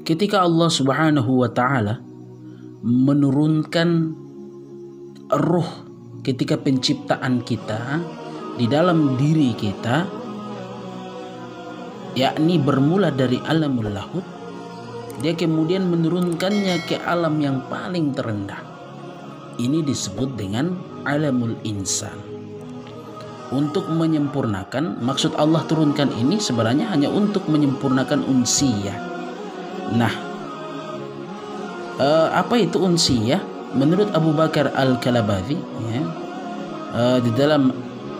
ketika Allah Subhanahu wa Ta'ala menurunkan ruh ketika penciptaan kita di dalam diri kita, yakni bermula dari alamul lahud, dia kemudian menurunkannya ke alam yang paling terendah. Ini disebut dengan alamul insan. Untuk menyempurnakan, maksud Allah turunkan ini sebenarnya hanya untuk menyempurnakan unsiyah. Nah, apa itu unsiyah? Menurut Abu Bakar Al-Kalabadhi, ya, di dalam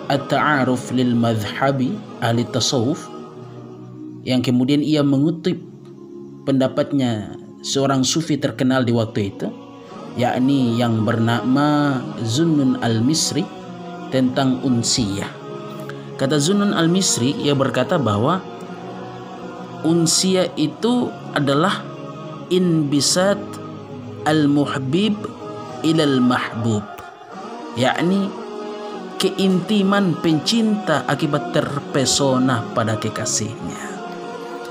At-Ta'aruf lil Madhhabi ahli tasawuf, yang kemudian ia mengutip pendapatnya seorang sufi terkenal di waktu itu, yakni yang bernama Zunnun al-Misri, tentang unsiyah. Kata Zunnun al-Misri, ia berkata bahwa unsiyah itu adalah inbisat al-muhbib ilal mahbub, yakni keintiman pencinta akibat terpesona pada kekasihnya.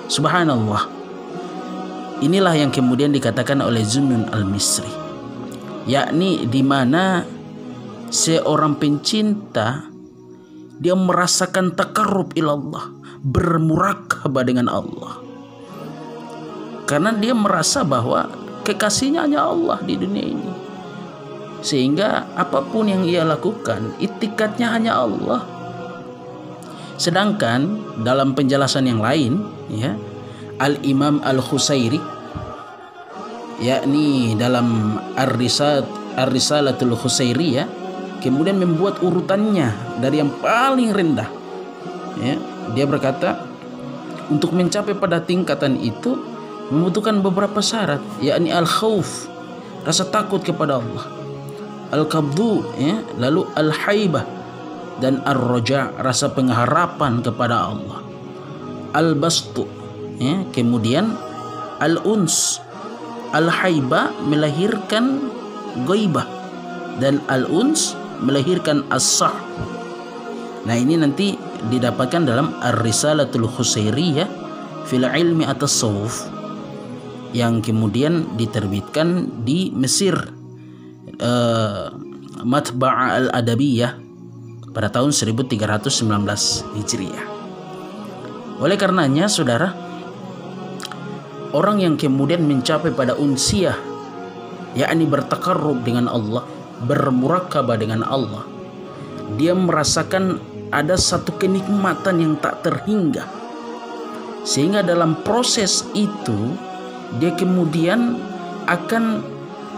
Subhanallah. Inilah yang kemudian dikatakan oleh Zunnun al-Misri, yakni di mana seorang pencinta dia merasakan takarrub ilallah, bermurakabah dengan Allah, karena dia merasa bahwa kekasihnya hanya Allah di dunia ini, sehingga apapun yang ia lakukan itikadnya hanya Allah. Sedangkan dalam penjelasan yang lain, ya, Al-Imam Al-Khusairi, yakni dalam Ar-Risalatul Khusairiyah, kemudian membuat urutannya dari yang paling rendah, ya. Dia berkata, untuk mencapai pada tingkatan itu membutuhkan beberapa syarat, yakni al-khauf, rasa takut kepada Allah, al-qabdu, ya, lalu al-haibah, dan ar-raja, rasa pengharapan kepada Allah, al-bastu, ya, kemudian al-uns. Al-haibah melahirkan ghaibah dan al-uns melahirkan as-sah. Nah, ini nanti didapatkan dalam Ar-Risalatul Khusairiyah fil ilmi at-tasawuf, yang kemudian diterbitkan di Mesir, Matba'ah Al-Adabiyah, pada tahun 1319 Hijriah. Oleh karenanya, saudara, orang yang kemudian mencapai pada unsiyah, yakni bertakarrub dengan Allah, bermurakabah dengan Allah, dia merasakan ada satu kenikmatan yang tak terhingga, sehingga dalam proses itu dia kemudian akan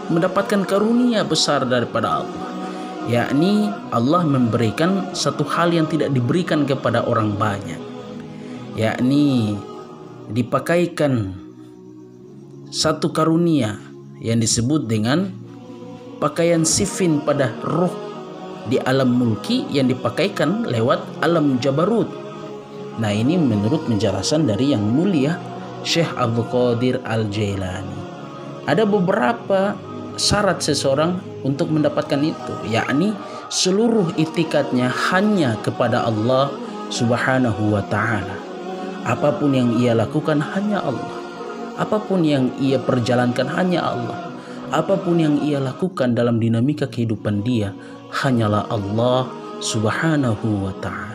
mendapatkan karunia besar daripada Allah, yakni Allah memberikan satu hal yang tidak diberikan kepada orang banyak, yakni dipakaikan satu karunia yang disebut dengan pakaian sifin pada ruh di alam mulki yang dipakaikan lewat alam jabarut. Nah, ini menurut penjelasan dari yang mulia Syekh Abdul Qadir Al-Jailani. Ada beberapa syarat seseorang untuk mendapatkan itu, yakni seluruh itikadnya hanya kepada Allah Subhanahu wa Ta'ala. Apapun yang ia lakukan hanya Allah, apapun yang ia perjalankan hanya Allah, apapun yang ia lakukan dalam dinamika kehidupan dia hanyalah Allah Subhanahu wa Ta'ala.